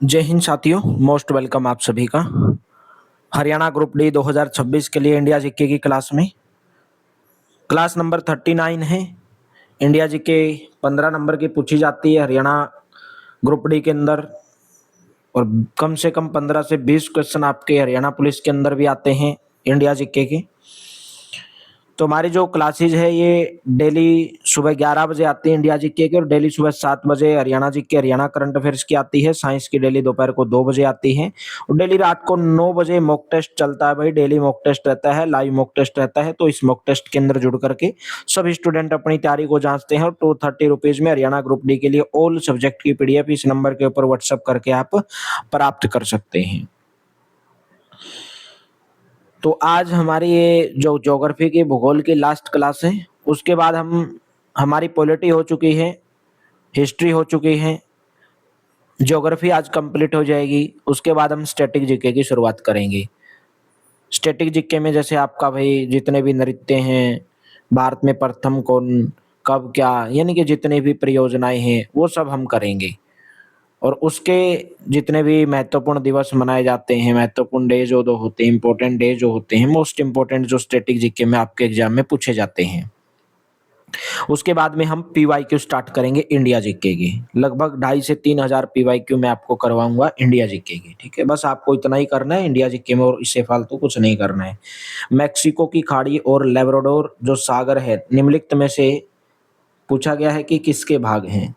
जय हिंद साथियों, most welcome आप सभी का। हरियाणा ग्रुप डी 2026 के लिए इंडिया जीके की क्लास में क्लास नंबर 39 है। इंडिया जीके 15 नंबर की पूछी जाती है हरियाणा ग्रुप डी के अंदर, और कम से कम 15 से 20 क्वेश्चन आपके हरियाणा पुलिस के अंदर भी आते हैं इंडिया जीके के। तो हमारी जो क्लासेज है ये डेली सुबह 11 बजे आती है इंडिया जीके की, और डेली सुबह 7 बजे Haryana GK Haryana current affairs की आती है। साइंस की डेली दोपहर को 2 बजे आती है, और डेली रात को 9 बजे मॉक टेस्ट चलता है भाई। डेली मॉक टेस्ट रहता है, लाइव मॉक टेस्ट रहता है। तो इस मॉक टेस्ट के अंदर जुड़ करके सभी स्टूडेंट अपनी तैयारी को जांचते हैं, और 230 रुपीज में हरियाणा ग्रुप डी के लिए ऑल सब्जेक्ट की पीडीएफ इस नंबर के ऊपर व्हाट्सएप करके आप प्राप्त कर सकते हैं। तो आज हमारी ये जो ज्योग्राफी की भूगोल की लास्ट क्लास है, उसके बाद हमारी पॉलिटी हो चुकी है, हिस्ट्री हो चुकी है, ज्योग्राफी आज कंप्लीट हो जाएगी। उसके बाद हम स्टैटिक जीके की शुरुआत करेंगे। स्टैटिक जीके में जैसे आपका भाई जितने भी नृत्य हैं, भारत में प्रथम कौन, कब, क्या, यानी कि जितने भी परियोजनाएं हैं वो सब हम करेंगे। और उसके जितने भी महत्वपूर्ण दिवस मनाए जाते हैं, महत्वपूर्ण डे जो दो होते हैं, इंपॉर्टेंट डे जो होते हैं, मोस्ट इंपॉर्टेंट जो स्टैटिक जीके में आपके एग्जाम में पूछे जाते हैं। उसके बाद में हम पीवाईक्यू स्टार्ट करेंगे इंडिया जीके की। लगभग 2,500 से 3,000 पीवाईक्यू मैं आपको करवाऊंगा इंडिया जीके की। ठीक है, बस आपको इतना ही करना है इंडिया जीके में, और इससे फालतू कुछ नहीं करना है। मैक्सिको की खाड़ी और लेब्राडोर जो सागर है, निम्नलिखित में से पूछा गया है कि किसके भाग हैं।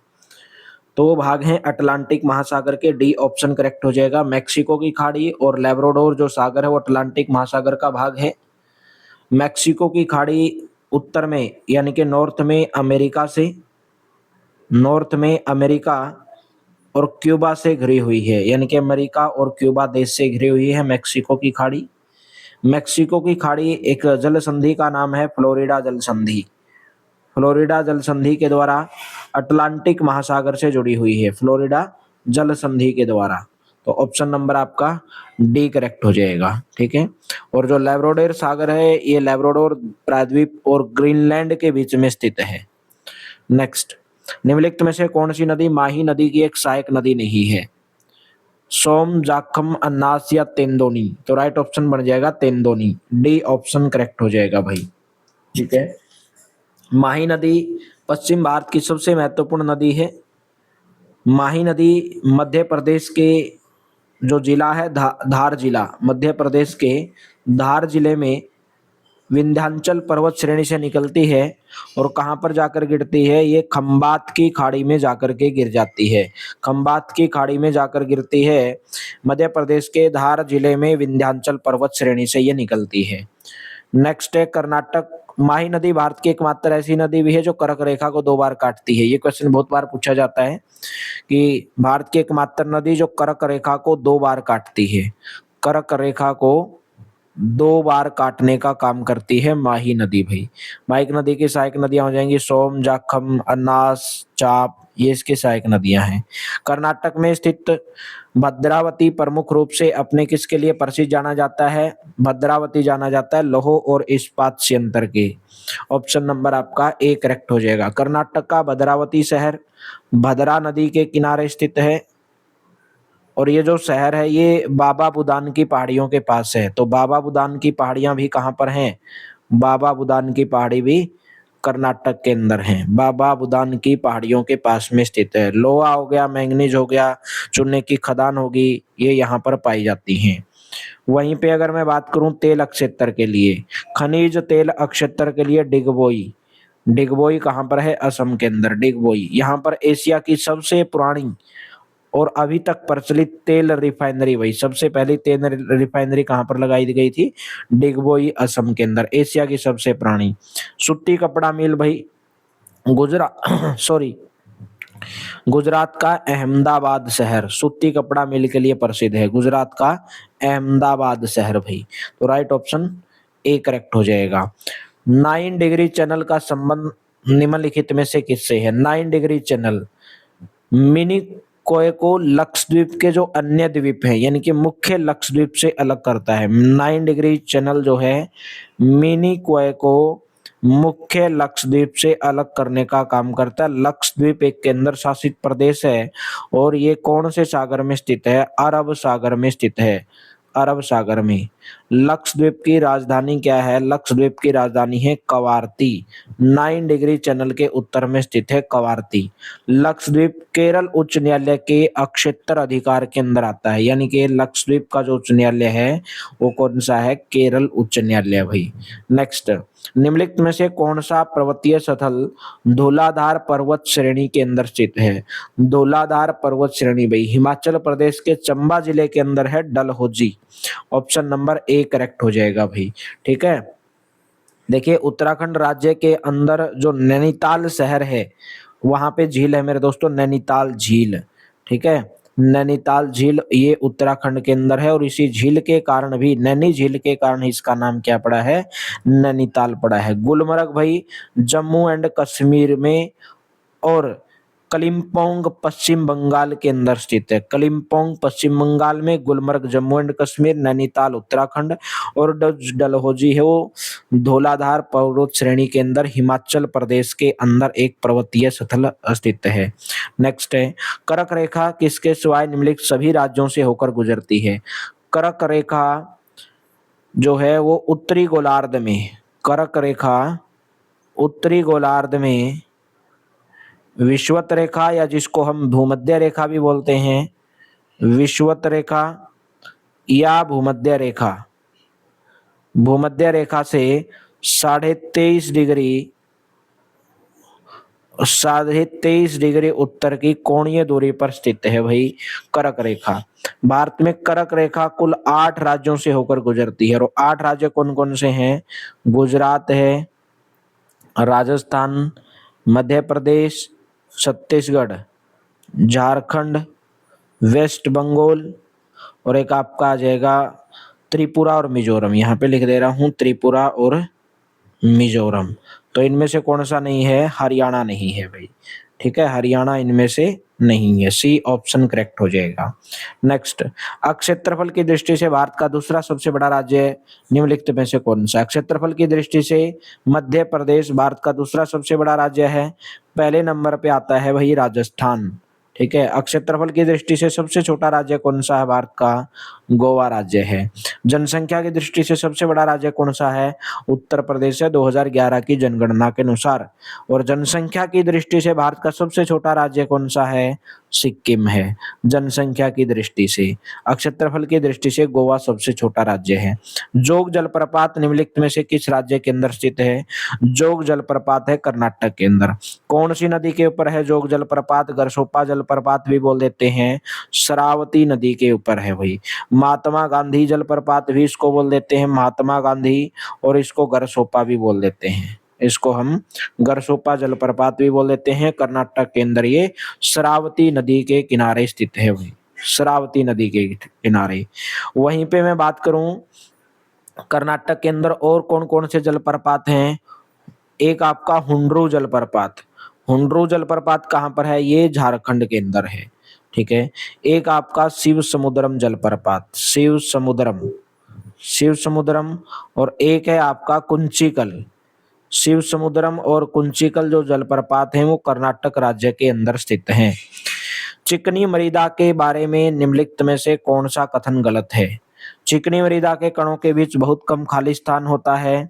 तो वो भाग हैं अटलांटिक महासागर के। डी ऑप्शन करेक्ट हो जाएगा। मैक्सिको की खाड़ी और लेब्राडोर जो सागर है वो अटलांटिक महासागर का भाग है। मैक्सिको की खाड़ी उत्तर में यानी कि नॉर्थ में अमेरिका और क्यूबा से घिरी हुई है, यानी कि अमेरिका और क्यूबा देश से घिरी हुई है मैक्सिको की खाड़ी। मैक्सिको की खाड़ी एक जल संधि का नाम है फ्लोरिडा जल संधि। फ्लोरिडा जल संधि के द्वारा अटलांटिक महासागर से जुड़ी हुई है, फ्लोरिडा जल संधि के द्वारा। तो ऑप्शन नंबर आपका डी करेक्ट हो जाएगा। ठीक है, और जो लेब्राडोर सागर है ये लेब्राडोर प्रायद्वीप और ग्रीनलैंड के बीच में स्थित है। नेक्स्ट, निम्नलिखित में से कौन सी नदी माही नदी की एक सहायक नदी नहीं है। सोम, जाखम, अन्नास या तेंदोनी। तो राइट ऑप्शन बन जाएगा तेंदोनी। डी ऑप्शन करेक्ट हो जाएगा भाई। ठीक है, माही नदी पश्चिम भारत की सबसे महत्वपूर्ण नदी है। माही नदी मध्य प्रदेश के जो जिला है धार जिला, मध्य प्रदेश के धार जिले में विंध्याचल पर्वत श्रेणी से निकलती है, और कहां पर जाकर गिरती है, ये खंबात की खाड़ी में जाकर के गिर जाती है। खंबात की खाड़ी में जाकर गिरती है, मध्य प्रदेश के धार जिले में विंध्याचल पर्वत श्रेणी से ये निकलती है। नेक्स्ट है कर्नाटक। माही नदी भारत की एकमात्र ऐसी नदी भी है जो कर्क रेखा को 2 बार काटती है। ये क्वेश्चन बहुत बार पूछा जाता है कि भारत की एकमात्र नदी जो कर्क रेखा को 2 बार काटती है, कर्क रेखा को 2 बार काटने का काम करती है माही नदी भाई। माही नदी की सहायक नदियां हो जाएंगी सोम, जाखम, अन्नास, चाप, ये इसकी सहायक नदियां हैं। कर्नाटक में स्थित भद्रावती प्रमुख रूप से अपने किसके लिए प्रसिद्ध जाना जाता है। भद्रावती जाना जाता है लौह और इस्पात संयंत्र के। ऑप्शन नंबर आपका ए करेक्ट हो जाएगा। कर्नाटक का भद्रावती शहर भद्रा नदी के किनारे स्थित है, और ये जो शहर है ये बाबा बुदान की पहाड़ियों के पास है। तो बाबा बुदान की पहाड़ियां भी कहाँ पर हैं, बाबा बुदान की पहाड़ी भी कर्नाटक के अंदर है, बाबा बुदान की पहाड़ियों के पास में स्थित है। लोहा हो गया, मैंगनीज हो गया, चूने की खदान होगी, ये यहाँ पर पाई जाती हैं। वहीं पे अगर मैं बात करूं तेल अक्षेत्र के लिए, खनिज तेल अक्षेत्र के लिए डिगबोई। डिगबोई कहाँ पर है, असम के अंदर डिगबोई। यहाँ पर एशिया की सबसे पुरानी और अभी तक प्रचलित तेल रिफाइनरी, वही सबसे पहली तेल रिफाइनरी कहाँ पर लगाई गई थी, डिगबोई असम के अंदर, एशिया की सबसे पुरानी। सूती कपड़ा मिल भाई गुजरात सॉरी गुजरात का अहमदाबाद शहर सूती कपड़ा मिल के लिए प्रसिद्ध है। गुजरात का अहमदाबाद शहर भाई। तो राइट ऑप्शन ए करेक्ट हो जाएगा। 9 डिग्री चैनल का संबंध निम्नलिखित में से किससे है। 9 डिग्री चैनल मिनी कोय को लक्षद्वीप के जो अन्य द्वीप है यानी कि मुख्य लक्षद्वीप से अलग करता है। 9 डिग्री चैनल जो है मिनी कोय को मुख्य लक्षद्वीप से अलग करने का काम करता है। लक्षद्वीप एक केंद्र शासित प्रदेश है और ये कौन से सागर में स्थित है? अरब सागर में स्थित है, अरब सागर में। लक्षद्वीप की राजधानी क्या है? लक्षद्वीप की राजधानी है कवारती। 9 डिग्री चैनल के उत्तर में स्थित है कवारती। लक्षद्वीप केरल उच्च न्यायालय के अक्षेत्र अधिकार के अंदर आता है, यानी कि लक्षद्वीप का जो उच्च न्यायालय है वो कौन सा है? केरल उच्च न्यायालय भाई। नेक्स्ट, निम्नलिखित में से कौन सा पर्वतीय स्थल धौलाधार पर्वत श्रेणी के अंदर स्थित है? धौलाधार पर्वत श्रेणी भाई हिमाचल प्रदेश के चंबा जिले के अंदर है, Dalhousie. Option number A correct हो जाएगा भाई। ठीक है, देखिए उत्तराखंड राज्य के अंदर जो नैनीताल शहर है वहां पे झील है मेरे दोस्तों, नैनीताल झील। ठीक है, नैनीताल झील ये उत्तराखंड के अंदर है और इसी झील के कारण भी, नैनी झील के कारण इसका नाम क्या पड़ा है? नैनीताल पड़ा है। गुलमर्ग भाई जम्मू एंड कश्मीर में और कलिम्पोंग पश्चिम बंगाल के अंदर स्थित है। कलिम्पोंग पश्चिम बंगाल में, गुलमर्ग जम्मू एंड कश्मीर, नैनीताल उत्तराखंड और डलहौजी है वो धौलाधार पर्वत श्रेणी के अंदर हिमाचल प्रदेश के अंदर एक पर्वतीय स्थल स्थित है। नेक्स्ट है, कर्क रेखा किसके सिवाय निम्नलिखित सभी राज्यों से होकर गुजरती है? कर्क रेखा जो है वो उत्तरी गोलार्ध में, कर्क रेखा उत्तरी गोलार्ध में विषुवत रेखा या जिसको हम भूमध्य रेखा भी बोलते हैं, विषुवत रेखा या भूमध्य रेखा, भूमध्य रेखा से 23.5 डिग्री उत्तर की कोणीय दूरी पर स्थित है भाई कर्क रेखा। भारत में कर्क रेखा कुल 8 राज्यों से होकर गुजरती है और 8 राज्य कौन कौन से हैं? गुजरात है, राजस्थान, मध्य प्रदेश, छत्तीसगढ़, झारखंड, वेस्ट बंगाल और एक आपका आ जाएगा त्रिपुरा और मिजोरम। यहाँ पे लिख दे रहा हूँ त्रिपुरा और मिजोरम। तो इनमें से कौन सा नहीं है? हरियाणा नहीं है भाई। ठीक है, हरियाणा इनमें से नहीं है, सी ऑप्शन करेक्ट हो जाएगा। नेक्स्ट, क्षेत्रफल की दृष्टि से भारत का दूसरा सबसे बड़ा राज्य निम्नलिखित में से कौन सा? क्षेत्रफल की दृष्टि से मध्य प्रदेश भारत का दूसरा सबसे बड़ा राज्य है। पहले नंबर पे आता है वही राजस्थान। ठीक है, क्षेत्रफल की दृष्टि से सबसे छोटा राज्य कौन सा है भारत का? गोवा राज्य है। जनसंख्या की दृष्टि से सबसे बड़ा राज्य कौन सा है? उत्तर प्रदेश है 2011 की जनगणना के अनुसार। और जनसंख्या की दृष्टि से भारत का सबसे छोटा राज्य कौन सा है? सिक्किम है। जनसंख्या की दृष्टि से, क्षेत्रफल की दृष्टि से गोवा सबसे छोटा राज्य है। जोग जलप्रपात निम्नलिखित में से किस राज्य के अंदर स्थित है? जोग जलप्रपात है कर्नाटक के अंदर। कौन सी नदी के ऊपर है जोग जलप्रपात? गरसोपा जलप्रपात भी बोल देते हैं, शरावती नदी के ऊपर है भाई। महात्मा गांधी जलप्रपात भी इसको बोल देते हैं, महात्मा गांधी, और इसको गरसोपा भी बोल देते हैं, इसको हम गरसोपा जलप्रपात भी बोल देते हैं। कर्नाटक के अंदर ये शरावती नदी के किनारे स्थित है भाई, शरावती नदी के किनारे। वहीं पे मैं बात करूं कर्नाटक के अंदर और कौन कौन से जलप्रपात हैं? एक आपका हुंड्रू जलप्रपात। हुंड्रू जलप्रपात कहाँ पर है? ये झारखंड के अंदर है। ठीक है, एक आपका शिव समुद्रम जलप्रपात, शिव समुद्रम, शिव समुद्रम, और एक है आपका कुंचिकल। शिव समुद्रम और कुंचिकल जो जलप्रपात हैं वो कर्नाटक राज्य के अंदर स्थित हैं। चिकनी मृदा के बारे में निम्नलिखित में से कौन सा कथन गलत है? चिकनी मृदा के कणों के बीच बहुत कम खाली स्थान होता है।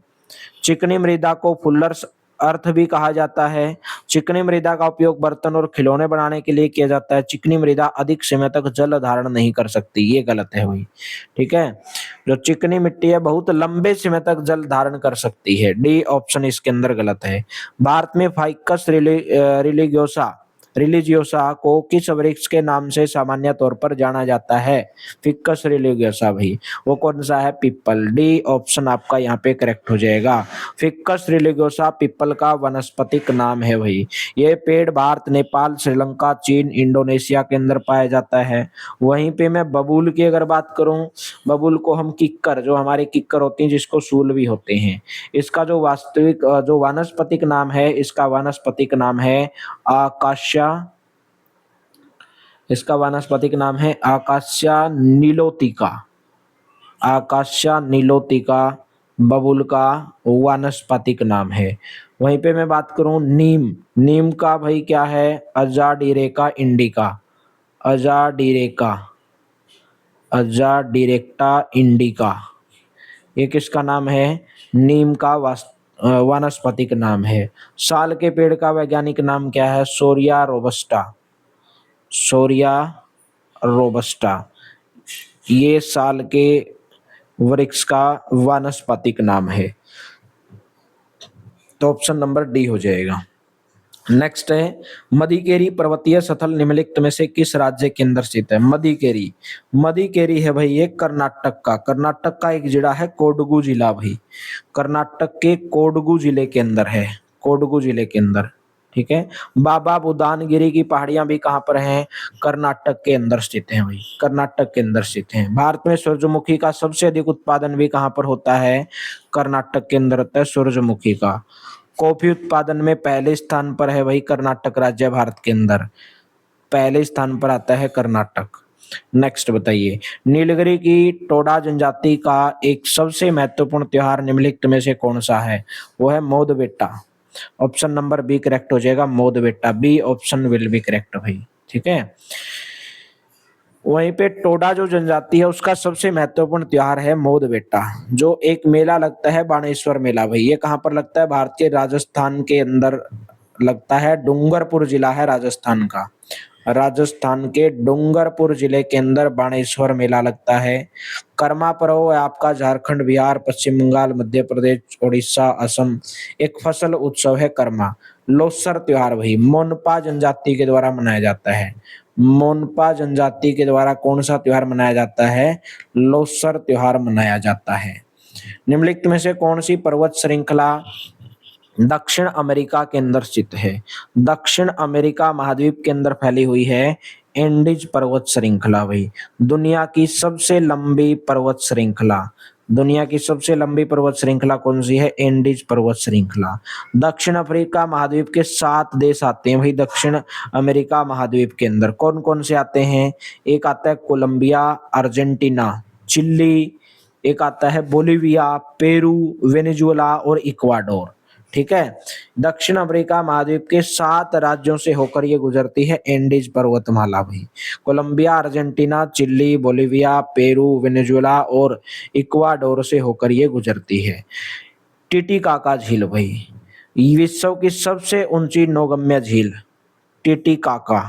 चिकनी मृदा को फुल्लर्स अर्थ भी कहा जाता है। चिकनी मृदा का उपयोग बर्तन और खिलौने बनाने के लिए किया जाता है। चिकनी मृदा अधिक समय तक जल धारण नहीं कर सकती, ये गलत है भाई। ठीक है, जो चिकनी मिट्टी है बहुत लंबे समय तक जल धारण कर सकती है, डी ऑप्शन इसके अंदर गलत है। भारत में फाइकस रिलीजियोसा को किस वृक्ष के नाम से सामान्य तौर पर जाना जाता है? फिकस रिलीजियोसा भाई, वो कौन सा है? पीपल। डी ऑप्शन आपका यहाँ पे करेक्ट हो जाएगा। फिकस रिलीजियोसा पीपल का वानस्पतिक नाम है भाई। ये पेड़ भारत, नेपाल, श्रीलंका, चीन, इंडोनेशिया के अंदर पाया जाता है। वहीं पे मैं बबूल की अगर बात करूं, बबूल को हम किक्कर, जो हमारे किक्कर होते हैं जिसको सूल भी होते हैं, इसका जो वास्तविक जो वानस्पतिक नाम है, इसका वानस्पतिक नाम है आकाशिया, इसका वानस्पतिक नाम है आकाशिया नीलोतिका, आकाशिया नीलोतिका बबूल का वानस्पतिक नाम है। वहीं पे मैं बात करूं नीम, नीम का भाई क्या है, अजाडिरेका इंडिका, अजाडिरेका, अजाडिरेक्टा इंडिका, ये किसका नाम है, नीम का वानस्पतिक नाम है। साल के पेड़ का वैज्ञानिक नाम क्या है, सोरिया रोबस्टा, सोरिया रोबस्टा, ये साल के वृक्ष का वानस्पतिक नाम है। तो ऑप्शन नंबर डी हो जाएगा। नेक्स्ट है मदिकेरी पर्वतीय स्थल निम्नलिखित में से किस राज्य के अंदर स्थित है। मदिकेरी, मदिकेरी है भाई ये कर्नाटक का, कर्नाटक का एक जिला है कोडगु जिला भाई, कर्नाटक के कोडगु जिले के अंदर है, कोडगु जिले के अंदर। ठीक है, बाबा बुदानगिरी की पहाड़ियां भी कहाँ पर हैं, कर्नाटक के अंदर स्थित हैं भाई, कर्नाटक के अंदर स्थित हैं। भारत में सूरजमुखी का सबसे अधिक उत्पादन भी कहाँ पर होता है, कर्नाटक के अंदर होता है सूरजमुखी का। कॉफी उत्पादन में पहले स्थान पर है भाई कर्नाटक राज्य, भारत के अंदर पहले स्थान पर आता है कर्नाटक। नेक्स्ट बताइए, नीलगिरी की टोडा जनजाति का एक सबसे महत्वपूर्ण त्योहार निम्नलिखित में से कौन सा है, वो है मोद बेटा। ऑप्शन नंबर बी करेक्ट हो जाएगा, मोद बेटा, B option will be correct भाई। ठीक है, वहीं पे टोडा जो जनजाति है उसका सबसे महत्वपूर्ण त्योहार है मोद बेटा, जो एक मेला लगता है बाणेश्वर मेला भाई, ये कहाँ पर लगता है, भारत के राजस्थान के अंदर लगता है, डूंगरपुर जिला है राजस्थान का, राजस्थान के डूंगरपुर जिले के अंदर बाणेश्वर मेला लगता है। कर्मा पर्व है आपका झारखंड, बिहार, पश्चिम बंगाल, मध्य प्रदेश, उड़ीसा, असम, एक फसल उत्सव है कर्मा। लोसर त्योहार भाई मोनपा जनजाति के द्वारा मनाया जाता है, मोनपा जनजाति के द्वारा कौन सा त्योहार मनाया जाता है, लोसर त्योहार मनाया जाता है। निम्नलिखित में से कौन सी पर्वत श्रृंखला दक्षिण अमेरिका के अंदर स्थित है, दक्षिण अमेरिका महाद्वीप के अंदर फैली हुई है, एंडीज पर्वत श्रृंखला भाई, दुनिया की सबसे लंबी पर्वत श्रृंखला, दुनिया की सबसे लंबी पर्वत श्रृंखला कौन सी है, एंडीज पर्वत श्रृंखला। दक्षिण अफ्रीका महाद्वीप के 7 देश आते हैं भाई दक्षिण अमेरिका महाद्वीप के अंदर, कौन कौन से आते हैं, एक आता है कोलंबिया, अर्जेंटीना, चिली, एक आता है बोलिविया, पेरू, वेनेजुएला और इक्वाडोर। ठीक है, दक्षिण अफ्रीका महाद्वीप के 7 राज्यों से होकर ये गुजरती है एंडीज पर्वतमाला भी, Colombia, Argentina, Chile, Bolivia, Peru, Venezuela और इक्वाडोर से होकर ये गुजरती है। टिटिकाका झील भाई विश्व की सबसे ऊंची नौगम्य झील, टिटिकाका,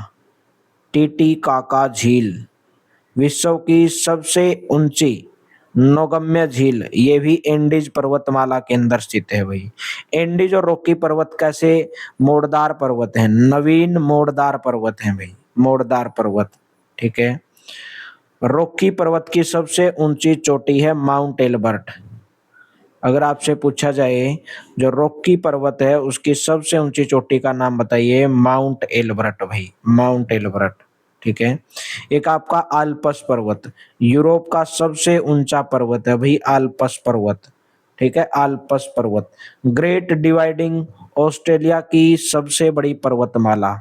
टिटिकाका झील विश्व की सबसे ऊंची नौगम्य झील, ये भी एंडीज पर्वतमाला के अंदर स्थित है भाई। एंडीज और रॉकी पर्वत कैसे मोड़दार पर्वत हैं, नवीन मोड़दार पर्वत हैं भाई, मोड़दार पर्वत। ठीक है, रॉकी पर्वत की सबसे ऊंची चोटी है माउंट एल्बर्ट। अगर आपसे पूछा जाए जो रॉकी पर्वत है उसकी सबसे ऊंची चोटी का नाम बताइए, माउंट एल्बर्ट भाई, माउंट एल्बर्ट। ठीक है, एक आपका आल्पस पर्वत, यूरोप का सबसे ऊंचा पर्वत है भाई आल्पस पर्वत। ठीक है, आल्पस पर्वत। ग्रेट डिवाइडिंग ऑस्ट्रेलिया की सबसे बड़ी पर्वतमाला,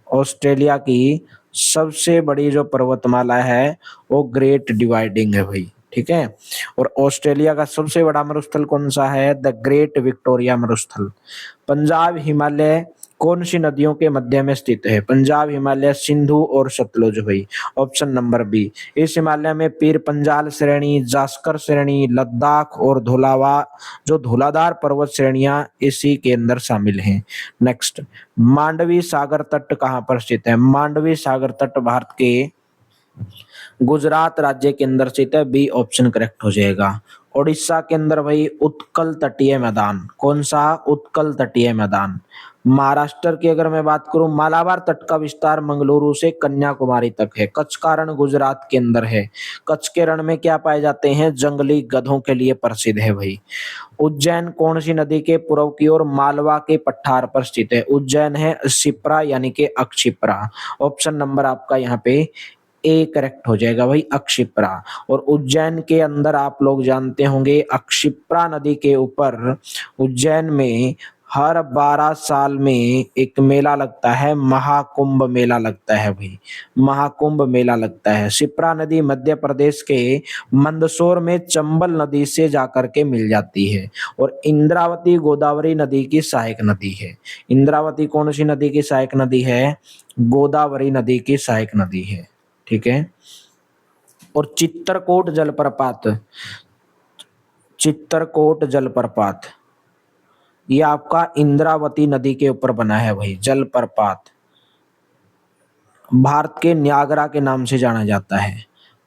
ऑस्ट्रेलिया की सबसे बड़ी जो पर्वतमाला है वो ग्रेट डिवाइडिंग है भाई। ठीक है, और ऑस्ट्रेलिया का सबसे बड़ा मरुस्थल कौन सा है, द ग्रेट विक्टोरिया मरुस्थल। पंजाब हिमालय कौन सी नदियों के मध्य में स्थित है, पंजाब हिमालय सिंधु और सतलुज भाई, ऑप्शन नंबर बी। इस हिमालय में पीर पंजाल श्रेणी, जास्कर श्रेणी, लद्दाख और धौलावा जो धौलाधार पर्वत श्रेणियां इसी के अंदर शामिल हैं। नेक्स्ट, मांडवी सागर तट कहाँ पर स्थित है, मांडवी सागर तट भारत के गुजरात राज्य के अंदर स्थित है, बी ऑप्शन करेक्ट हो जाएगा। उड़ीसा के अंदर भाई उत्कल तटीय मैदान, कौन सा, उत्कल तटीय मैदान। महाराष्ट्र की अगर मैं बात करूं मालाबार तट का विस्तार मंगलुरु से कन्याकुमारी तक है। कच्छ का रण गुजरात के अंदर है, कच्छ के रण में क्या पाए जाते हैं, जंगली गधों के लिए प्रसिद्ध है भाई। उज्जैन कौन सी नदी के पूर्व की ओर मालवा के पठार पर स्थित है, उज्जैन है शिप्रा यानी कि अक्षिप्रा। ऑप्शन नंबर आपका यहाँ पे ए करेक्ट हो जाएगा भाई, अक्षिप्रा। और उज्जैन के अंदर आप लोग जानते होंगे अक्षिप्रा नदी के ऊपर उज्जैन में हर 12 साल में एक मेला लगता है, महाकुंभ मेला लगता है भाई, महाकुंभ मेला लगता है। शिप्रा नदी मध्य प्रदेश के मंदसौर में चंबल नदी से जाकर के मिल जाती है। और इंद्रावती गोदावरी नदी की सहायक नदी है। इंद्रावती कौन सी नदी की सहायक नदी है? गोदावरी नदी की सहायक नदी है। ठीक है। और चित्रकोट जलप्रपात, चित्रकोट जलप्रपात ये आपका इंद्रावती नदी के ऊपर बना है भाई जलप्रपात। भारत के न्यागरा के नाम से जाना जाता है।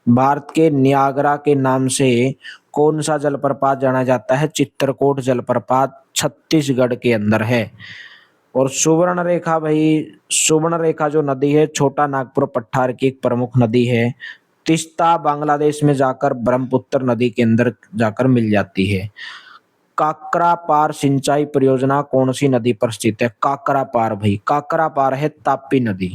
भारत के न्यागरा के नाम से कौन सा जलप्रपात जाना जाता है? चित्रकोट जलप्रपात छत्तीसगढ़ के अंदर है। और सुवर्ण रेखा भाई, सुवर्ण रेखा जो नदी है छोटा नागपुर पठार की एक प्रमुख नदी है। तीस्ता बांग्लादेश में जाकर ब्रह्मपुत्र नदी के अंदर जाकर मिल जाती है। काकरा पार सिंचाई परियोजना कौन सी नदी पर स्थित है? काकरा पार भाई, काकरा पार है तापी नदी।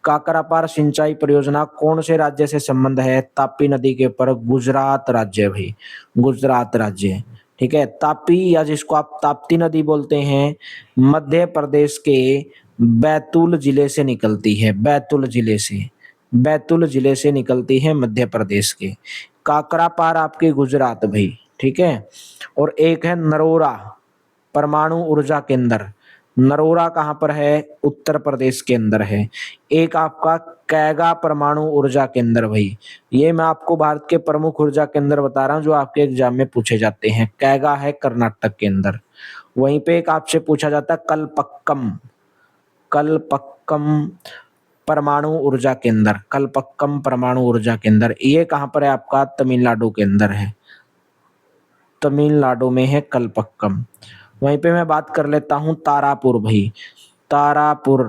काकरा पार सिंचाई परियोजना कौन से राज्य से संबंध है? तापी नदी के ऊपर गुजरात राज्य भाई, गुजरात राज्य। ठीक है। तापी या जिसको आप ताप्ती नदी बोलते हैं, मध्य प्रदेश के बैतूल जिले से निकलती है, बैतूल जिले से, बैतूल जिले से निकलती है मध्य प्रदेश के। काकरा पार आपके गुजरात भाई। ठीक है। और एक है नरोरा परमाणु ऊर्जा केंद्र। नरोरा कहाँ पर है? उत्तर प्रदेश के अंदर है। एक आपका कैगा परमाणु ऊर्जा केंद्र भाई, ये मैं आपको भारत के प्रमुख ऊर्जा केंद्र बता रहा हूँ जो आपके एग्जाम में पूछे जाते हैं। कैगा है कर्नाटक के अंदर। वहीं पे एक आपसे पूछा जाता है कलपक्कम, कलपक्कम परमाणु ऊर्जा केंद्र, कलपक्कम परमाणु ऊर्जा केंद्र, ये कहाँ पर है आपका? तमिलनाडु के अंदर है, तमिलनाडु में है कलपक्कम। वहीं पे मैं बात कर लेता हूँ तारापुर भाई, तारापुर,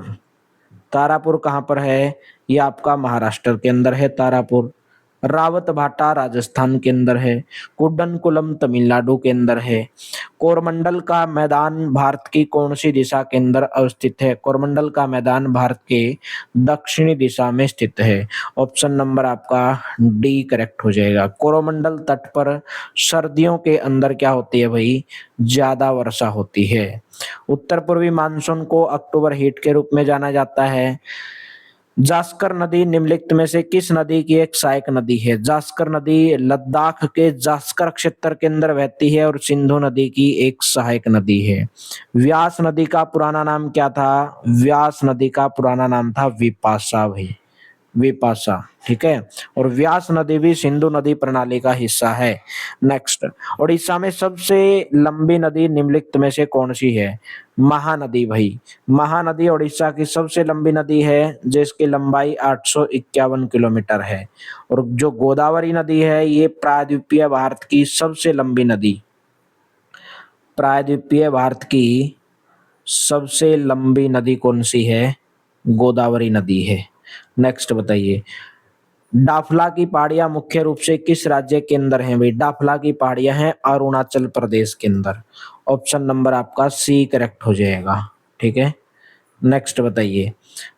तारापुर कहाँ पर है? ये आपका महाराष्ट्र के अंदर है तारापुर। रावत भाटा राजस्थान के अंदर है। कुड्डनकुलम तमिलनाडु के अंदर है। कोरमंडल का मैदान भारत की कौन सी दिशा के अंदर अवस्थित है? कोरमंडल का मैदान भारत के दक्षिणी दिशा में स्थित है। ऑप्शन नंबर आपका डी करेक्ट हो जाएगा। कोरोमंडल तट पर सर्दियों के अंदर क्या होती है भाई? ज्यादा वर्षा होती है। उत्तर पूर्वी मानसून को अक्टूबर हीट के रूप में जाना जाता है। जास्कर नदी निम्नलिखित में से किस नदी की एक सहायक नदी है? जास्कर नदी लद्दाख के जास्कर क्षेत्र के अंदर बहती है और सिंधु नदी की एक सहायक नदी है। व्यास नदी का पुराना नाम क्या था? व्यास नदी का पुराना नाम था विपाशा भाई, विपाशा। ठीक है। और व्यास नदी भी सिंधु नदी प्रणाली का हिस्सा है। नेक्स्ट, उड़ीसा में सबसे लंबी नदी निम्नलिखित में से कौन सी है? महानदी भाई, महानदी उड़ीसा की सबसे लंबी नदी है जिसकी लंबाई 851 किलोमीटर है। और जो गोदावरी नदी है ये प्रायद्वीपीय भारत की सबसे लंबी नदी, प्रायद्वीपीय भारत की सबसे लंबी नदी कौन सी है? गोदावरी नदी है। नेक्स्ट बताइए, डाफला की पहाड़ियां मुख्य रूप से किस राज्य के अंदर हैं भाई? डाफला की पहाड़ियां हैं अरुणाचल प्रदेश के अंदर। ऑप्शन नंबर आपका सी करेक्ट हो जाएगा। ठीक है। नेक्स्ट बताइए,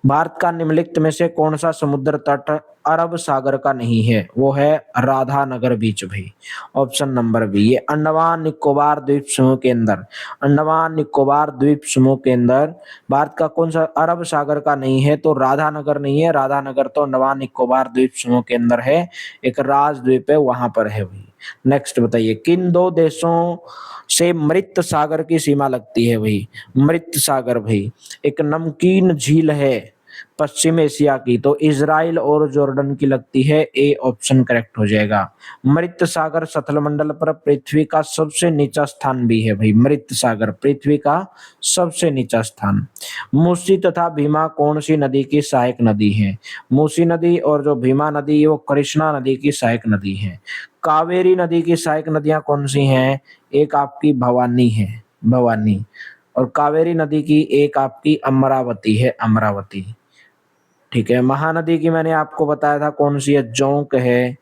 भारत का निम्नलिखित में से कौन सा समुद्र तट अरब सागर का नहीं है? वो है राधानगर बीच भाई। ऑप्शन नंबर बी, ये अंडमान निकोबार द्वीप समूह के अंदर, अंडमान निकोबार द्वीप समूह के अंदर भारत का कौन सा अरब सागर का नहीं है? तो राधानगर नहीं है, राधानगर तो अंडमान निकोबार द्वीप समूह के अंदर है, एक राजद्वीप है वहां पर है भाई। नेक्स्ट बताइए, किन दो देशों से मृत सागर की सीमा लगती है भाई? मृत सागर भाई, एक नमकीन झील है पश्चिम एशिया की, तो इजराइल और जॉर्डन की लगती है। ए ऑप्शन करेक्ट हो जाएगा। मृत सागर सतल मंडल पर पृथ्वी का सबसे नीचा स्थान भी है भाई। मृत सागर पृथ्वी का सबसे नीचा स्थान। मूसी तथा भीमा कौन सी नदी की सहायक नदी है? मूसी नदी और जो भीमा नदी वो कृष्णा नदी की सहायक नदी है। कावेरी नदी की सहायक नदियां कौन सी हैं? एक आपकी भवानी है, भवानी। और कावेरी नदी की एक आपकी अमरावती है, अमरावती। ठीक है। महानदी की मैंने आपको बताया था कौन सी है? जोंक है,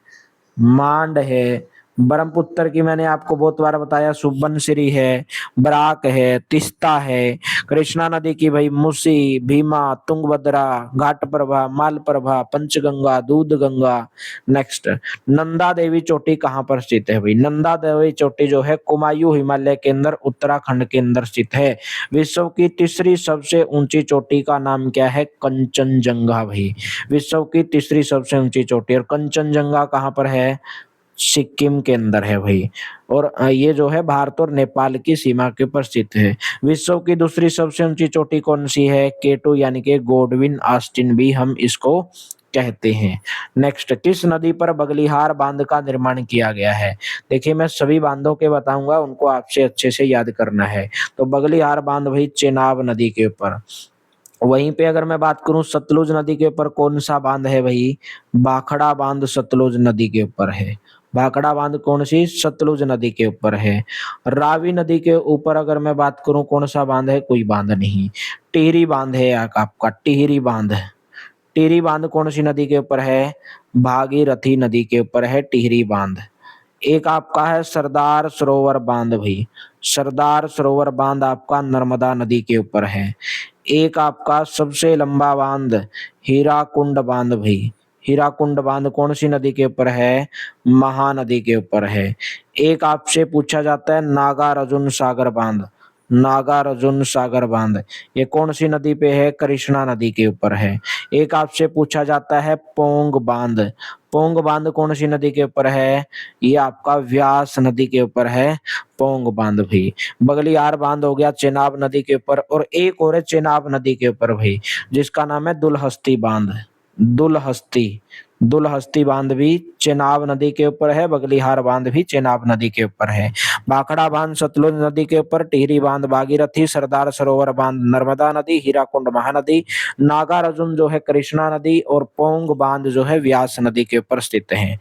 मांड है, ब्रह्मपुत्र की मैंने आपको बहुत बार बताया, सुबनसिरी है, बराक है, तिस्ता है। कृष्णा नदी की भाई मुसी, भीमा, तुंगभद्रा, घाटप्रभा, मालप्रभा, पंचगंगा, दूधगंगा। नेक्स्ट, नंदा देवी चोटी कहाँ पर स्थित है भाई? नंदा देवी चोटी जो है कुमायूं हिमालय के अंदर उत्तराखंड के अंदर स्थित है। विश्व की तीसरी सबसे ऊंची चोटी का नाम क्या है? कंचनजंगा भाई। विश्व की तीसरी सबसे ऊंची चोटी, और कंचनजंगा कहाँ पर है? सिक्किम के अंदर है भाई। और ये जो है भारत और नेपाल की सीमा के ऊपर स्थित है। विश्व की दूसरी सबसे ऊंची चोटी कौन सी है? केटू यानी कि गोडविन ऑस्टिन भी हम इसको कहते हैं। नेक्स्ट, किस नदी पर बगलिहार बांध का निर्माण किया गया है? देखिए मैं सभी बांधों के बताऊंगा, उनको आपसे अच्छे से याद करना है। तो बगलिहार बांध भाई चेनाब नदी के ऊपर। वहीं पे अगर मैं बात करूं सतलुज नदी के ऊपर कौन सा बांध है भाई? भाखड़ा बांध सतलुज नदी के ऊपर है। भाखड़ा बांध कौन सी? सतलुज नदी के ऊपर है। रावी नदी के ऊपर अगर मैं बात करूं कौन सा बांध है? कोई बांध नहीं। टिहरी बांध है आपका, टिहरी बांध। टिहरी बांध कौन सी नदी के ऊपर है? भागीरथी नदी के ऊपर है टिहरी बांध। एक आपका है सरदार सरोवर बांध भाई। सरदार सरोवर बांध आपका नर्मदा नदी के ऊपर है। एक आपका सबसे लंबा बांध हीराकुंड बांध भाई। हीराकुंड बांध कौन सी नदी के ऊपर है? महानदी के ऊपर है। एक आपसे पूछा जाता है नागार्जुन सागर बांध। नागार्जुन सागर बांध ये कौन सी नदी पे है? कृष्णा नदी के ऊपर है। एक आपसे पूछा जाता है पोंग बांध। पोंग बांध कौन सी नदी के ऊपर है? ये आपका व्यास नदी के ऊपर है पोंग बांध भी। बगलियार बांध हो गया चेनाब नदी के ऊपर, और एक और है चेनाब नदी के ऊपर भाई, जिसका नाम है दुलहस्ती बांध। दुलहस्ती, दुलहस्ती बांध भी चेनाब नदी के ऊपर है। बगलिहार बांध भी चेनाब नदी के ऊपर है। भाखड़ा बांध सतलुज नदी के ऊपर, टिहरी बांध भागीरथी, सरदार सरोवर बांध नर्मदा नदी, हीराकुंड महानदी, नागार्जुन जो है कृष्णा नदी, और पोंग बांध जो है व्यास नदी के ऊपर स्थित है।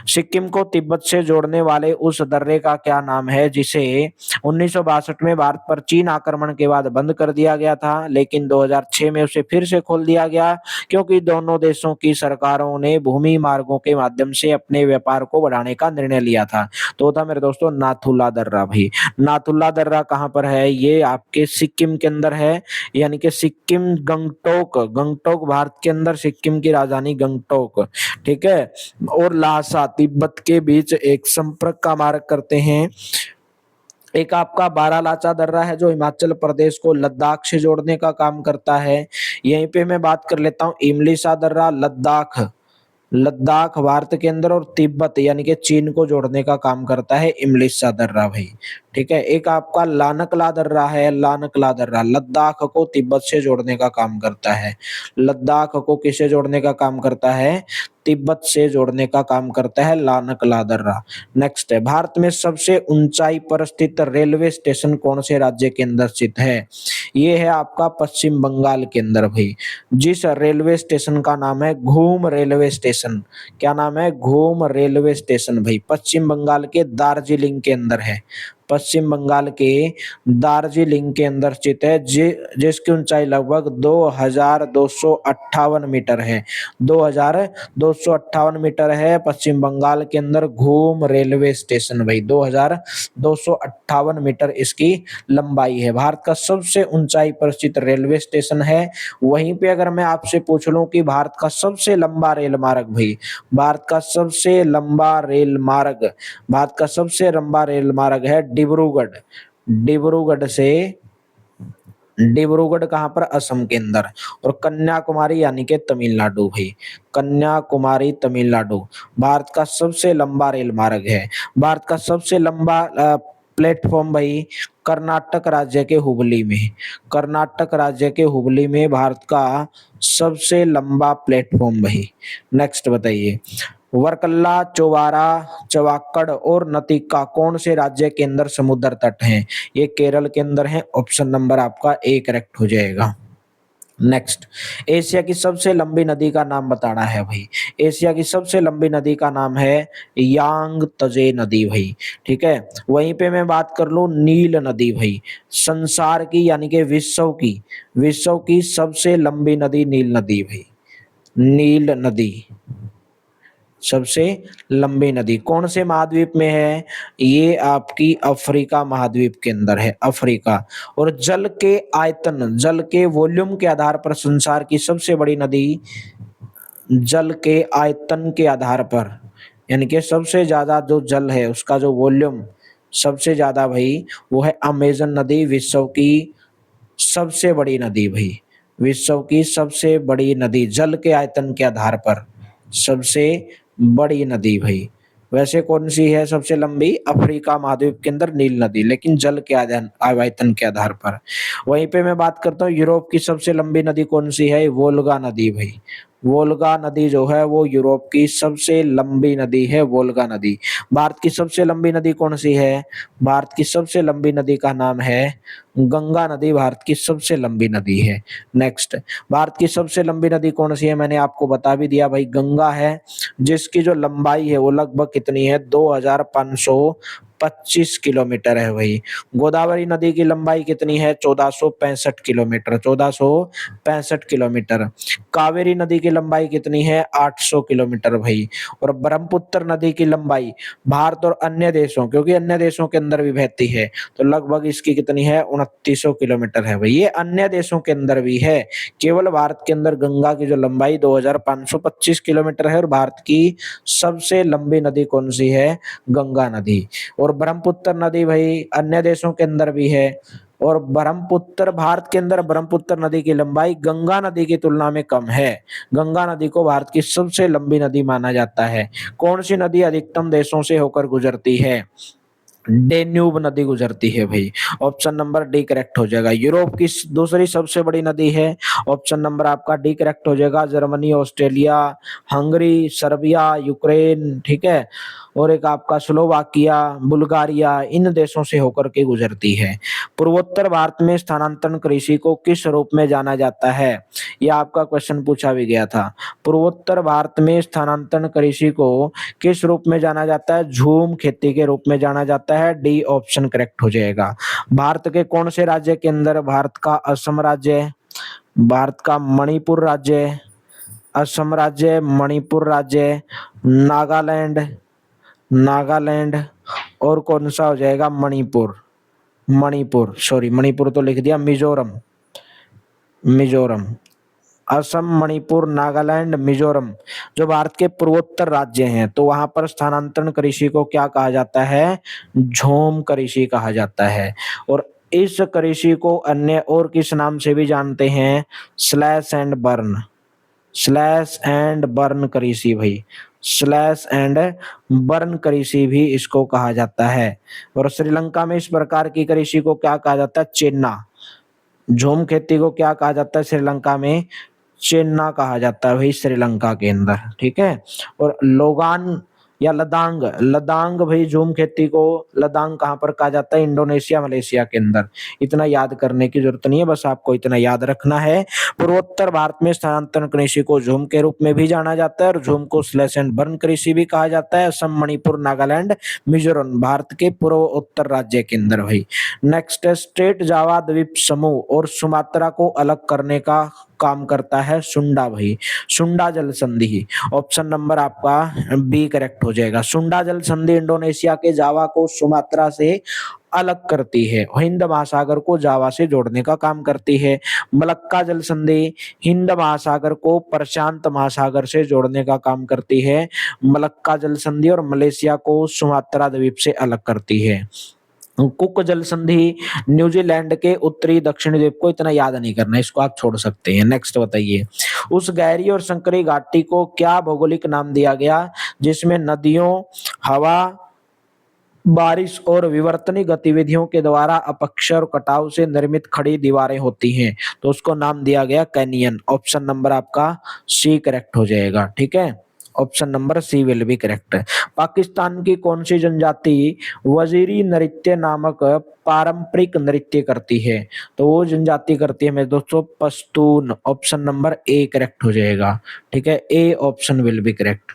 सिक्किम को तिब्बत से जोड़ने वाले उस दर्रे का क्या नाम है जिसे 1962 में भारत पर चीन आक्रमण के बाद बंद कर दिया गया था, लेकिन 2006 में उसे फिर से खोल दिया गया क्योंकि दोनों देशों की सरकारों ने भूमि मार्गों के माध्यम से अपने व्यापार को बढ़ाने का निर्णय लिया था। तो था मेरे दोस्तों नाथुला दर्रा भाई। नाथुला दर्रा कहाँ पर है? ये आपके सिक्किम के अंदर है, यानी कि सिक्किम गंगटोक। गंगटोक भारत के अंदर सिक्किम की राजधानी गंगटोक, ठीक है। और लासा तिब्बत के बीच एक संपर्क का मार्ग करते हैं। एक आपका बारालाचा दर्रा है जो हिमाचल प्रदेश को लद्दाख से जोड़ने का काम करता है। यहीं पे मैं बात कर लेता हूँ इमलीसा दर्रा, लद्दाख। लद्दाख भारत के अंदर और तिब्बत यानी कि चीन को जोड़ने का काम करता है इमलीसा दर्रा भाई, ठीक है। एक आपका लानकला दर्रा है। लानकला दर्रा लद्दाख को तिब्बत से जोड़ने का काम करता है। लद्दाख को किसे जोड़ने का काम करता है? तिब्बत से जोड़ने का काम करता है लानकला दर्रा। नेक्स्ट है, भारत में सबसे ऊंचाई पर स्थित रेलवे स्टेशन कौन से राज्य के अंदर स्थित है? ये है आपका पश्चिम बंगाल के अंदर भाई। जिस रेलवे स्टेशन का नाम है घूम रेलवे स्टेशन। क्या नाम है? घूम रेलवे स्टेशन भाई, पश्चिम बंगाल के दार्जिलिंग के अंदर है। पश्चिम बंगाल के दार्जिलिंग के अंदर स्थित है, जिसकी ऊंचाई लगभग 2258 मीटर है। 2258 मीटर है पश्चिम बंगाल के अंदर घूम रेलवे स्टेशन भाई। 2258 मीटर इसकी लंबाई है। भारत का सबसे ऊंचाई पर स्थित रेलवे स्टेशन है। वहीं पे अगर मैं आपसे पूछ लूं कि भारत का सबसे लंबा रेल मार्ग भाई, भारत का सबसे लंबा रेल मार्ग, भारत का सबसे लंबा रेल मार्ग है डिब्रूगढ़। डिब्रूगढ़ से, डिब्रूगढ़ कहाँ पर? असम के अंदर। और कन्याकुमारी यानी कि तमिलनाडु भाई। कन्याकुमारी तमिलनाडु भारत का सबसे लंबा रेल मार्ग है। भारत का सबसे लंबा प्लेटफॉर्म भाई कर्नाटक राज्य के हुबली में। कर्नाटक राज्य के हुबली में भारत का सबसे लंबा प्लेटफॉर्म भाई। नेक्स्ट बताइए, वर्कला, चोवारा, चवाक्कड़ और नतिका कौन से राज्य के अंदर समुद्र तट हैं? ये केरल के अंदर है। ऑप्शन नंबर आपका ए करेक्ट हो जाएगा। नेक्स्ट, एशिया की सबसे लंबी नदी का नाम बताना है भाई। एशिया की सबसे लंबी नदी का नाम है यांग तजे नदी भाई, ठीक है। वहीं पे मैं बात कर लूं नील नदी भाई, संसार की यानी कि विश्व की सबसे लंबी नदी नील नदी भाई। नील नदी, सबसे लंबी नदी कौन से महाद्वीप में है? ये आपकी अफ्रीका महाद्वीप के अंदर है, अफ्रीका। और जल के आयतन, जल के वॉल्यूम के आधार पर संसार की सबसे बड़ी नदी, जल के आयतन के आधार पर, यानी कि सबसे ज्यादा जो जल है उसका जो वॉल्यूम सबसे ज्यादा भाई, वो है अमेजन नदी, विश्व की सबसे बड़ी नदी भाई, विश्व की सबसे बड़ी नदी, जल के आयतन के आधार पर सबसे बड़ी नदी भाई। वैसे कौन सी है सबसे लंबी? अफ्रीका महाद्वीप के अंदर नील नदी, लेकिन जल के आयतन के आधार पर। वहीं पे मैं बात करता हूँ यूरोप की सबसे लंबी नदी कौन सी है? वोल्गा नदी भाई। वोल्गा नदी जो है वो यूरोप की सबसे लंबी नदी है, वोल्गा नदी। भारत की सबसे लंबी नदी कौन सी है? भारत की सबसे लंबी नदी का नाम है गंगा नदी, भारत की सबसे लंबी नदी है। नेक्स्ट, भारत की सबसे लंबी नदी कौन सी है? मैंने आपको बता भी दिया भाई, गंगा है, जिसकी जो लंबाई है वो लगभग कितनी है? 2525 किलोमीटर है भाई। गोदावरी नदी की लंबाई कितनी है? 1465 किलोमीटर, 1465 किलोमीटर। कावेरी नदी की लंबाई कितनी है? 800 किलोमीटर भाई। और ब्रह्मपुत्र नदी की लंबाई भारत और अन्य देशों, क्योंकि अन्य देशों के अंदर भी बहती है, तो लगभग इसकी कितनी है? 2900 किलोमीटर है भाई। ये अन्य देशों के अंदर भी है, केवल भारत के अंदर गंगा की जो लंबाई 2525 किलोमीटर है। और भारत की सबसे लंबी नदी कौन सी है? गंगा नदी। और ब्रह्मपुत्र नदी भाई अन्य देशों के अंदर भी है, और ब्रह्मपुत्र, भारत के अंदर ब्रह्मपुत्र नदी की लंबाई गंगा नदी की तुलना में कम है। गंगा नदी को भारत की सबसे लंबी नदी माना जाता है। कौन सी नदी अधिकतम देशों से होकर गुजरती है? डेन्यूब नदी गुजरती है भाई। ऑप्शन नंबर डी करेक्ट हो जाएगा। यूरोप की दूसरी सबसे बड़ी नदी है, ऑप्शन नंबर आपका डी करेक्ट हो जाएगा। Germany, Australia, Hungary, Serbia, Ukraine, ठीक है, और एक आपका स्लोवाकिया, बुल्गारिया, इन देशों से होकर के गुजरती है। पूर्वोत्तर भारत में स्थानांतरण कृषि को किस रूप में जाना जाता है? यह आपका क्वेश्चन पूछा भी गया था। पूर्वोत्तर भारत में स्थानांतरण कृषि को किस रूप में जाना जाता है? झूम खेती के रूप में जाना जाता है। डी ऑप्शन करेक्ट हो जाएगा। भारत के कौन से राज्य के अंदर? भारत का असम राज्य, भारत का मणिपुर राज्य, असम राज्य, मणिपुर राज्य, नागालैंड, नागालैंड, और कौन सा हो जाएगा? मणिपुर, मणिपुर, सॉरी मणिपुर तो लिख दिया, मिजोरम, मिजोरम। असम, मणिपुर, नागालैंड, मिजोरम जो भारत के पूर्वोत्तर राज्य हैं, तो वहां पर स्थानांतरण कृषि को क्या कहा जाता है? झूम कृषि कहा जाता है। और इस कृषि को अन्य और किस नाम से भी जानते हैं? Slash and burn, slash and burn कृषि भाई, स्लैश एंड बर्न कृषि भी इसको कहा जाता है। और श्रीलंका में इस प्रकार की कृषि को क्या कहा जाता है? चेन्ना। झूम खेती को क्या कहा जाता है श्रीलंका में? चेन्ना कहा जाता है भाई, श्रीलंका के अंदर, ठीक है। और लोगान या लदांग, लदांग भाई झूम खेती को लदांग कहाँ पर कहा जाता है? इंडोनेशिया, मलेशिया के अंदर। इतना याद करने की जरूरत नहीं है, बस आपको इतना याद रखना है। पूर्वोत्तर भारत में स्थानांतरण कृषि को झूम के रूप में भी जाना जाता है, और झूम को स्लैश एंड बर्न कृषि भी कहा जाता है। असम, मणिपुर, नागालैंड, मिजोरम भारत के पूर्व उत्तर राज्य के अंदर भाई। नेक्स्ट है, स्टेट जावा द्वीप समूह और सुमात्रा को अलग करने का काम करता है सुंडा भाई, सुंडा जल संधि। ऑप्शन नंबर आपका बी करेक्ट हो जाएगा। सुंडा जल संधि इंडोनेशिया के जावा को सुमात्रा से अलग करती है, हिंद महासागर को जावा से जोड़ने का काम करती है। मलक्का जल संधि हिंद महासागर को प्रशांत महासागर से जोड़ने का काम करती है, मलक्का जल संधि। और मलेशिया को सुमात्रा द्वीप से अलग करती है। कुक जल संधि न्यूजीलैंड के उत्तरी दक्षिणी द्वीप को, इतना याद नहीं करना, इसको आप छोड़ सकते हैं। नेक्स्ट बताइए, उस गहरी और संकरी घाटी को क्या भौगोलिक नाम दिया गया जिसमें नदियों, हवा, बारिश और विवर्तनिक गतिविधियों के द्वारा अपक्षय और कटाव से निर्मित खड़ी दीवारें होती हैं? तो उसको नाम दिया गया कैनियन। ऑप्शन नंबर आपका सी करेक्ट हो जाएगा, ठीक है, option number C will be correct. Pakistan की कौन सी जनजाति वजीरी नृत्य नामक पारंपरिक नृत्य करती है? तो वो जनजाति करती है मेरे दोस्तों पश्तून। ऑप्शन नंबर ए करेक्ट हो जाएगा, ठीक है, A option will be correct.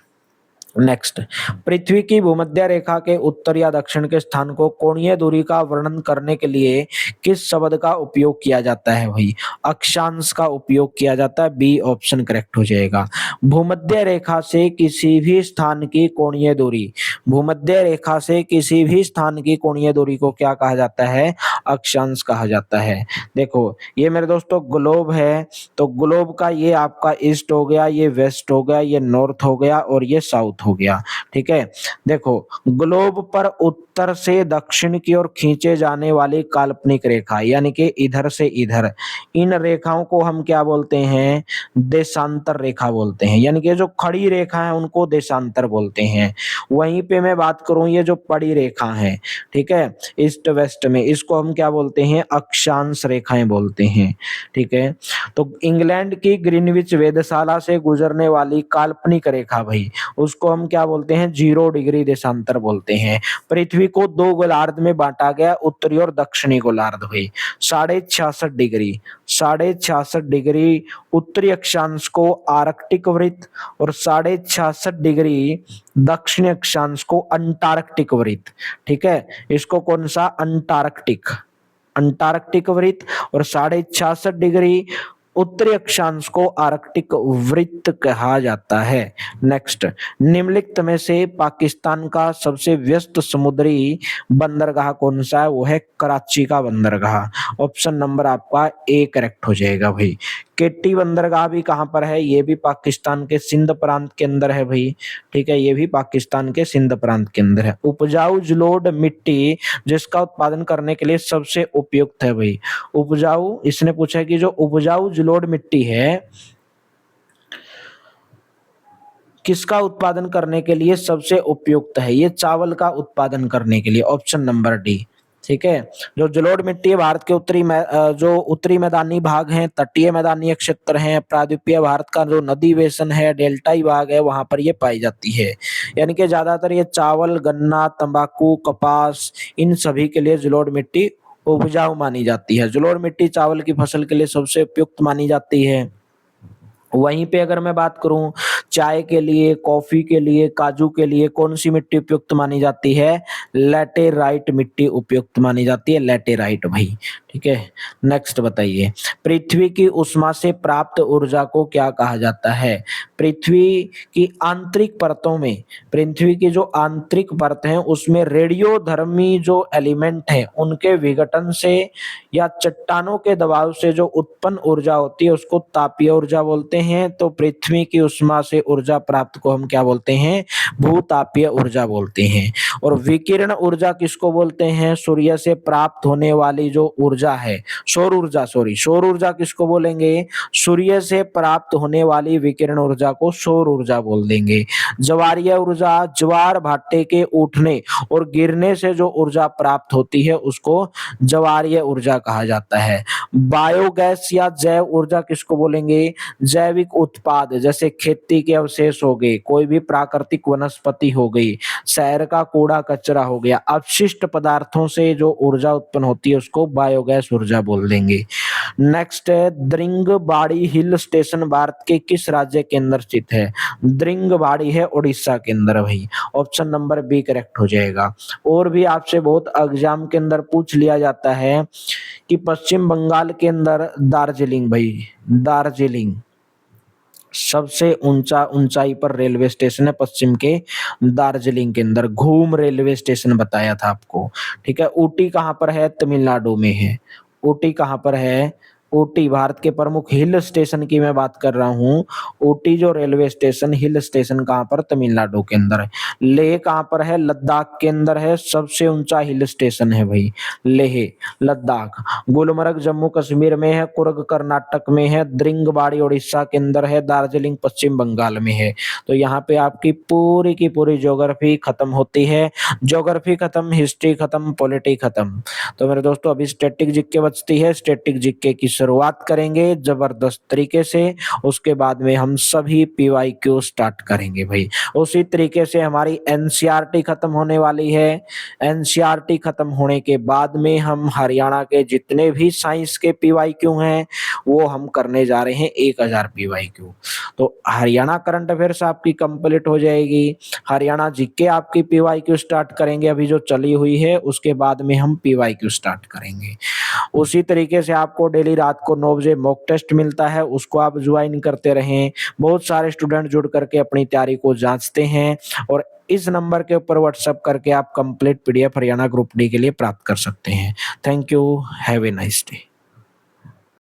Next, पृथ्वी की भूमध्य रेखा के उत्तर या दक्षिण के स्थान को कोणीय दूरी का वर्णन करने के लिए किस शब्द का उपयोग किया जाता है भाई? अक्षांश का उपयोग किया जाता है। बी ऑप्शन करेक्ट हो जाएगा। भूमध्य रेखा से किसी भी स्थान की कोणीय दूरी, भूमध्य रेखा से किसी भी स्थान की कोणीय दूरी को क्या कहा जाता है? अक्षांश कहा जाता है। देखो ये मेरे दोस्तों ग्लोब है, तो ग्लोब का ये आपका ईस्ट हो गया, ये वेस्ट हो गया, ये नॉर्थ हो गया और ये साउथ हो गया। ठीक है, देखो ग्लोब पर उत्तर से दक्षिण की ओर खींचे जाने वाली काल्पनिक रेखा यानी कि इधर से इधर, इन रेखाओं को हम क्या बोलते हैं? देशांतर रेखा बोलते हैं। यानी कि जो खड़ी रेखा है उनको देशांतर बोलते हैं। वहीं पे मैं बात करूं, ये जो पड़ी रेखा है, ठीक है, ईस्ट वेस्ट में, इसको हम क्या बोलते हैं? अक्षांश रेखाएं बोलते हैं। ठीक है, तो इंग्लैंड की ग्रीनविच वेधशाला से गुजरने वाली काल्पनिक रेखा भाई, उसको हम क्या बोलते हैं? 0 डिग्री देशांतर बोलते हैं। पृथ्वी को 2 गोलार्ध में बांटा गया, उत्तरी और दक्षिणी गोलार्ध भाई। 66.5 डिग्री, 66.5 डिग्री उत्तरी अक्षांश को आर्कटिक वृत्त और 66.5 डिग्री दक्षिणी अक्षांश को अंटार्कटिक वृत्त। ठीक है, इसको कौन सा? अंटार्कटिक, अंटार्कटिक वृत्त, और 66.5 डिग्री उत्तरी अक्षांश को आर्कटिक वृत्त कहा जाता है। नेक्स्ट, निम्नलिखित में से पाकिस्तान का सबसे व्यस्त समुद्री बंदरगाह कौन सा है? वो है कराची का बंदरगाह। ऑप्शन नंबर आपका ए करेक्ट हो जाएगा भाई। केटी बंदरगाह भी कहाँ पर है? ये भी पाकिस्तान के सिंध प्रांत के अंदर है भाई। ठीक है, ये भी पाकिस्तान के सिंध प्रांत के अंदर है। उपजाऊ जलोढ़ मिट्टी जिसका उत्पादन करने के लिए सबसे उपयुक्त है भाई। उपजाऊ, इसने पूछा है कि जो उपजाऊ जलोढ़ मिट्टी है किसका उत्पादन करने के लिए सबसे उपयुक्त है? ये चावल का उत्पादन करने के लिए। Option number D. ठीक है, जो जलोढ़ मिट्टी है भारत के जो उत्तरी मैदानी भाग हैं, तटीय मैदानी क्षेत्र हैं, प्रायद्वीपीय भारत का जो नदी बेसन है, डेल्टाई भाग है, वहां पर ये पाई जाती है। यानी कि ज्यादातर ये चावल, गन्ना, तंबाकू, कपास, इन सभी के लिए जलोढ़ मिट्टी उपजाऊ मानी जाती है। जलोढ़ मिट्टी चावल की फसल के लिए सबसे उपयुक्त मानी जाती है। वहीं पे अगर मैं बात करूं चाय के लिए, कॉफी के लिए, काजू के लिए कौन सी मिट्टी उपयुक्त मानी जाती है? लैटेराइट मिट्टी उपयुक्त मानी जाती है, लैटेराइट भाई। ठीक है, नेक्स्ट बताइए, पृथ्वी की उष्मा से प्राप्त ऊर्जा को क्या कहा जाता है? पृथ्वी की आंतरिक परतों में, पृथ्वी की जो आंतरिक परत है उसमें रेडियोधर्मी जो एलिमेंट है उनके विघटन से या चट्टानों के दबाव से जो उत्पन्न ऊर्जा होती है उसको तापीय ऊर्जा बोलते हैं। तो पृथ्वी की उष्मा से ऊर्जा प्राप्त को हम क्या बोलते हैं? भूतापीय ऊर्जा बोलते हैं। और विकिरण ऊर्जा किसको बोलते हैं? सूर्य से प्राप्त होने वाली जो ऊर्जा है, सौर ऊर्जा, सौर ऊर्जा किसको बोलेंगे? सूर्य से प्राप्त होने वाली विकिरण ऊर्जा को सौर ऊर्जा बोल देंगे। ज्वारीय ऊर्जा, ज्वार भाटे के उठने और गिरने से जो ऊर्जा प्राप्त होती है उसको ज्वारीय ऊर्जा कहा जाता है। बायोगैस या जैव ऊर्जा किसको बोलेंगे? जैविक उत्पाद, जैसे खेती के अवशेष हो गए, कोई भी प्राकृतिक वनस्पति हो गई, शहर का कूड़ा कचरा हो गया, अपशिष्ट पदार्थों से जो ऊर्जा उत्पन्न होती है उसको बायोगैस ऊर्जा बोल देंगे। नेक्स्ट है, द्रिंगबाड़ी हिल स्टेशन भारत के किस राज्य के अंदर स्थित है? द्रिंगबाड़ी है उड़ीसा के अंदर भाई। ऑप्शन नंबर बी करेक्ट हो जाएगा। और भी आपसे बहुत एग्जाम के अंदर पूछ लिया जाता है कि पश्चिम बंगाल के अंदर दार्जिलिंग भाई, दार्जिलिंग सबसे ऊंचाई पर रेलवे स्टेशन है पश्चिम के दार्जिलिंग के अंदर। घूम रेलवे स्टेशन बताया था आपको। ठीक है, ऊटी कहाँ पर है? तमिलनाडु में है। ऊटी कहाँ पर है? ऊटी भारत के प्रमुख हिल स्टेशन की मैं बात कर रहा हूँ। ऊटी जो रेलवे स्टेशन, हिल स्टेशन कहाँ पर? तमिलनाडु के अंदर है। लेह कहाँ पर है? लद्दाख के अंदर है। सबसे ऊंचा हिल स्टेशन है भाई लेह, लद्दाख। गुलमर्ग जम्मू कश्मीर में है। कुर्ग कर्नाटक में है। द्रिंगबाड़ी उड़ीसा के अंदर है। दार्जिलिंग पश्चिम बंगाल में है। तो यहाँ पे आपकी पूरी की पूरी ज्योग्राफी खत्म होती है। ज्योग्राफी खत्म, हिस्ट्री खत्म, पॉलिटी खत्म। तो मेरे दोस्तों अभी स्टैटिक जीके बचती है। स्टैटिक जीके की शुरुआत करेंगे जबरदस्त तरीके से, उसके बाद में हम सभी पीवाईक्यू स्टार्ट करेंगे भाई। उसी तरीके से हमारी एनसीईआरटी खत्म होने वाली है। एनसीईआरटी खत्म होने के बाद में हम हरियाणा के जितने भी साइंस के पीवाईक्यू हैं, वो हम करने जा रहे हैं 1000 पीवाईक्यू। तो हरियाणा करंट अफेयर्स आपकी कंप्लीट हो जाएगी। हरियाणा जीके आपकी पीवाईक्यू स्टार्ट करेंगे अभी जो चली हुई है, उसके बाद में हम पीवाईक्यू स्टार्ट करेंगे। उसी तरीके से आपको डेली रात को 9 बजे मॉक टेस्ट मिलता है, उसको आप ज्वाइन करते रहें। बहुत सारे स्टूडेंट जुड़ करके अपनी तैयारी को जाँचते हैं और इस नंबर के ऊपर व्हाट्सएप करके आप complete PDF Haryana group D के लिए प्राप्त कर सकते हैं। Thank you, have a nice day.